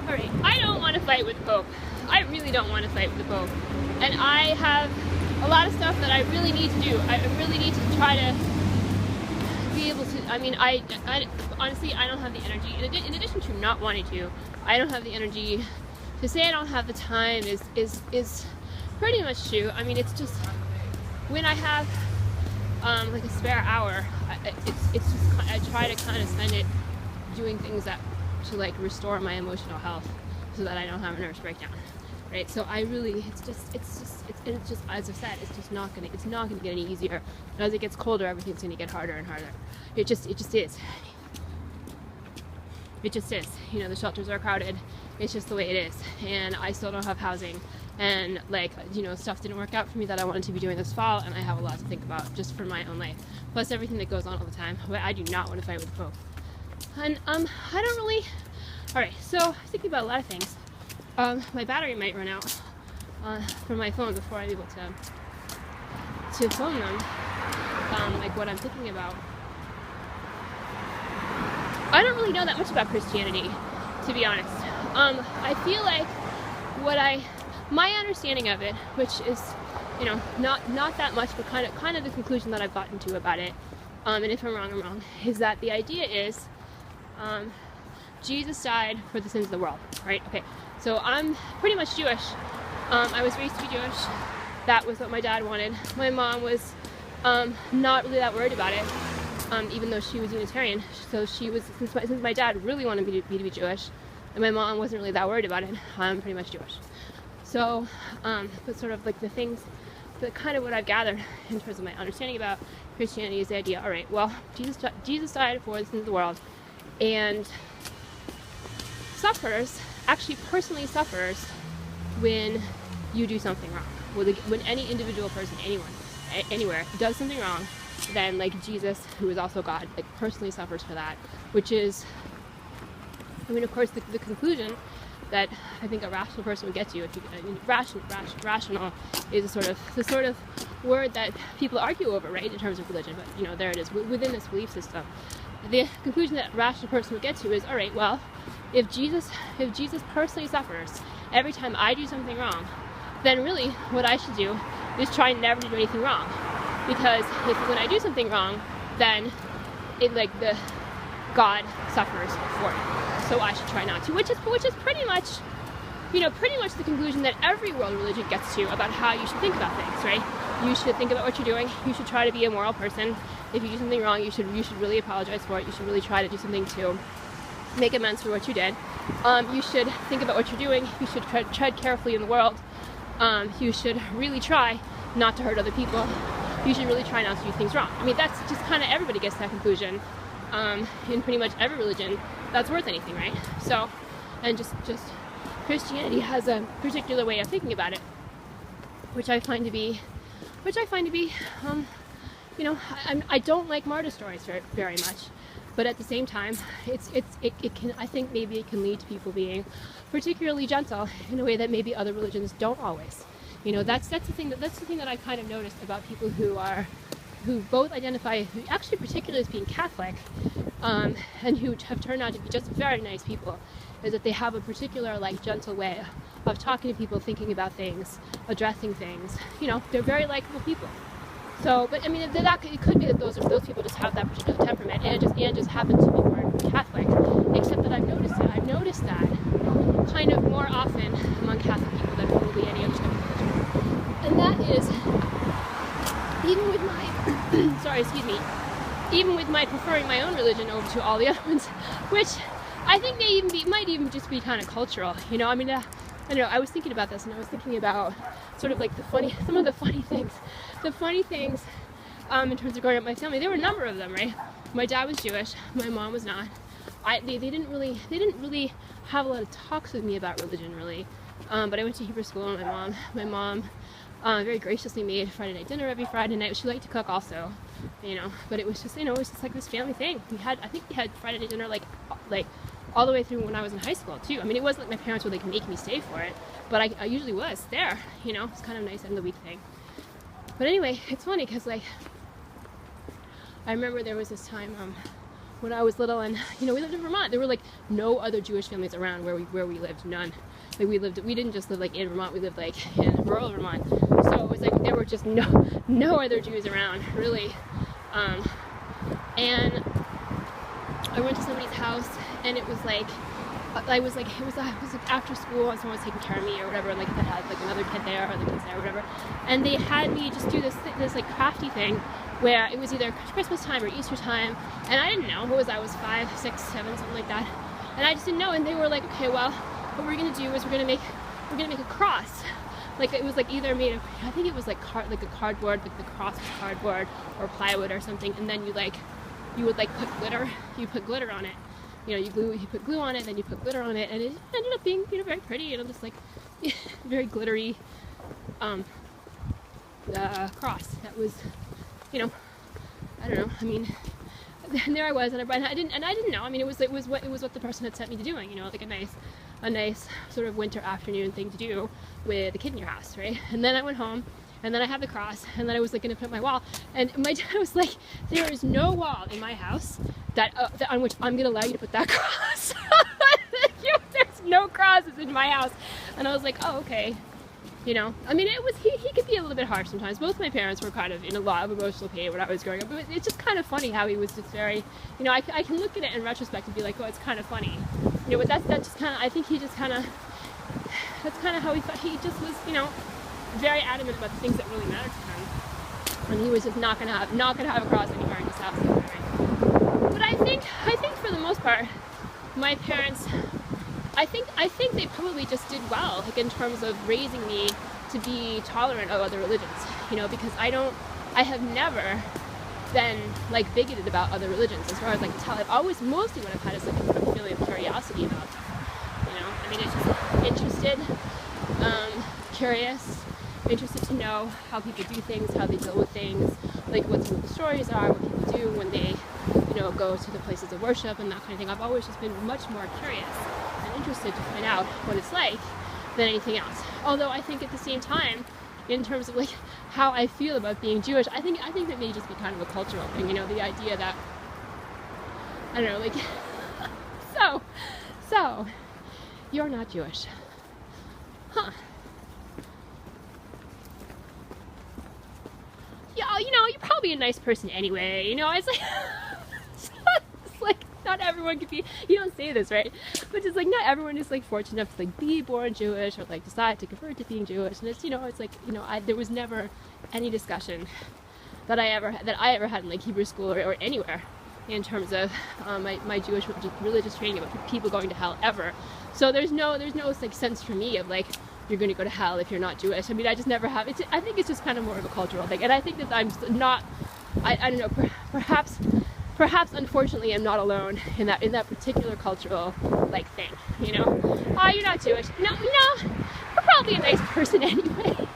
Alright, I don't want to fight with the Pope. I really don't want to fight with the Pope. And I have a lot of stuff that I really need to do. I really need to try to be able to, I mean, I honestly, I don't have the energy. In addition to not wanting to, I don't have the energy. To say I don't have the time is pretty much true. I mean, it's just, when I have like a spare hour, it's just, I try to kind of spend it doing things that to like restore my emotional health so that I don't have a nervous breakdown, right? So I really, it's just as I said, it's not gonna get any easier. And as it gets colder, everything's gonna get harder and harder. It just is. It just is. You know, the shelters are crowded. It's just the way it is. And I still don't have housing. And like, you know, stuff didn't work out for me that I wanted to be doing this fall, and I have a lot to think about just for my own life. Plus everything that goes on all the time. But I do not want to fight with the Pope. And I don't really. Alright, so I was thinking about a lot of things. My battery might run out from my phone before I'm able to phone them. Like what I'm thinking about. I don't really know that much about Christianity, to be honest. I feel like my understanding of it, which is, you know, not that much, but kind of the conclusion that I've gotten to about it, and if I'm wrong, I'm wrong, is that the idea is, Jesus died for the sins of the world, right? Okay, so I'm pretty much Jewish. I was raised to be Jewish. That was what my dad wanted. My mom was not really that worried about it, even though she was Unitarian. So she was, since my dad really wanted me to be Jewish, and my mom wasn't really that worried about it, I'm pretty much Jewish. So, but sort of like the things, the kind of what I've gathered in terms of my understanding about Christianity is the idea, all right, well, Jesus died for the sins of the world, and actually personally suffers when you do something wrong. When any individual person, anyone, anywhere, does something wrong, then like Jesus, who is also God, like personally suffers for that, which is, I mean, of course, the conclusion that I think a rational person would get to, rational is the sort of word that people argue over, right, in terms of religion, but, you know, there it is, within this belief system. The conclusion that a rational person would get to is, all right, well, if Jesus personally suffers every time I do something wrong, then really what I should do is try never to do anything wrong. Because when I do something wrong, then God suffers for it. So I should try not to, which is pretty much, you know, pretty much the conclusion that every world religion gets to about how you should think about things, right? You should think about what you're doing. You should try to be a moral person. If you do something wrong, you should really apologize for it. You should really try to do something to make amends for what you did. You should think about what you're doing. You should tread carefully in the world. You should really try not to hurt other people. You should really try not to do things wrong. I mean, that's just kind of, everybody gets that conclusion in pretty much every religion that's worth anything, right? So, and just Christianity has a particular way of thinking about it, which I find to be, you know, I don't like martyr stories very much, but at the same time, it can, I think maybe it can lead to people being particularly gentle in a way that maybe other religions don't always. You know, that's the thing that I kind of noticed about people who both identify, who actually particularly as being Catholic, and who have turned out to be just very nice people, is that they have a particular, like, gentle way of talking to people, thinking about things, addressing things. You know, they're very likable people. So, but I mean, it could be that those people just have that particular temperament, and just happen to be more Catholic. Except that I've noticed that kind of more often among Catholic people than probably any other type of religion. And that is, even with my, even with my preferring my own religion over to all the other ones, which I think might even just be kind of cultural. You know, I mean, I don't know. I was thinking about this, and I was thinking about sort of like some of the funny things in terms of growing up in my family. There were a number of them, right? My dad was Jewish, my mom was not. They didn't really have a lot of talks with me about religion, really. But I went to Hebrew school, and my mom very graciously made Friday night dinner every Friday night. She liked to cook also, you know. But it was just, you know, it was just like this family thing. I think we had Friday night dinner like all the way through when I was in high school too. I mean, it wasn't like my parents would like make me stay for it, but I usually was there, you know. It's kind of a nice end of the week thing. But anyway, it's funny because, like, I remember there was this time when I was little, and we lived in Vermont. There were like no other Jewish families around where we lived. None. Like we didn't just live like in Vermont. We lived like in rural Vermont. So it was like there were just no other Jews around really. And I went to somebody's house, and it was like it was like after school, and someone was taking care of me or whatever, and like they had like another kid there, or other kids there or whatever, and they had me just do this like crafty thing where it was either Christmas time or Easter time, and I didn't know. I was 5, 6, 7, something like that, and I just didn't know. And they were like, okay, well, what we're gonna do is we're gonna make a cross. Like it was like either made of, I think it was like a cardboard, like the cross was cardboard or plywood or something, and then you would like put glitter on it. You put glue on it, then you put glitter on it, and it ended up being very pretty, just like very glittery cross. That was, I don't know. I mean, and there I was, and I didn't know. I mean, it was what the person had sent me to doing. Like a nice sort of winter afternoon thing to do with a kid in your house, right? And then I went home, and then I had the cross, and then I was like going to put it on my wall, and my dad was like, "There is no wall in my house that on which I'm going to allow you to put that cross." There's no crosses in my house, and I was like, "Oh, okay." I mean, it was he could be a little bit harsh sometimes. Both my parents were kind of in a lot of emotional pain when I was growing up. But it's just kind of funny how he was just very, I can look at it in retrospect and be like, oh, it's kind of funny, but that's just kind of, I think he just kind of, that's kind of how he thought. He just was, very adamant about the things that really mattered to him, and he was just not gonna have a cross anywhere in his house. But I think for the most part, my parents, I think they probably just did well, like in terms of raising me to be tolerant of other religions, because I have never been like bigoted about other religions as far as I can tell. I've always, mostly what I've had is like a feeling of curiosity about them, I mean, it's just interested, curious, interested to know how people do things, how they deal with things, like what some of the stories are, what people do when they, go to the places of worship and that kind of thing. I've always just been much more curious and interested to find out what it's like than anything else. Although I think at the same time, in terms of like how I feel about being Jewish, I think that may just be kind of a cultural thing, the idea that, I don't know, like, so, you're not Jewish. Huh. Yeah, you're probably a nice person anyway, it's like, it's like, not everyone could be, you don't say this, right? But it's like, not everyone is like fortunate enough to like be born Jewish or like decide to convert to being Jewish, and it's, it's like, there was never any discussion that I ever had in like Hebrew school or anywhere in terms of my Jewish religious training about people going to hell ever. So there's no like sense for me of like, you're going to go to hell if you're not Jewish. I mean, I just never have. I think it's just kind of more of a cultural thing, and I think that I'm not. I don't know. Perhaps, unfortunately, I'm not alone in that particular cultural like thing. Oh, you're not Jewish. No, you're probably a nice person anyway.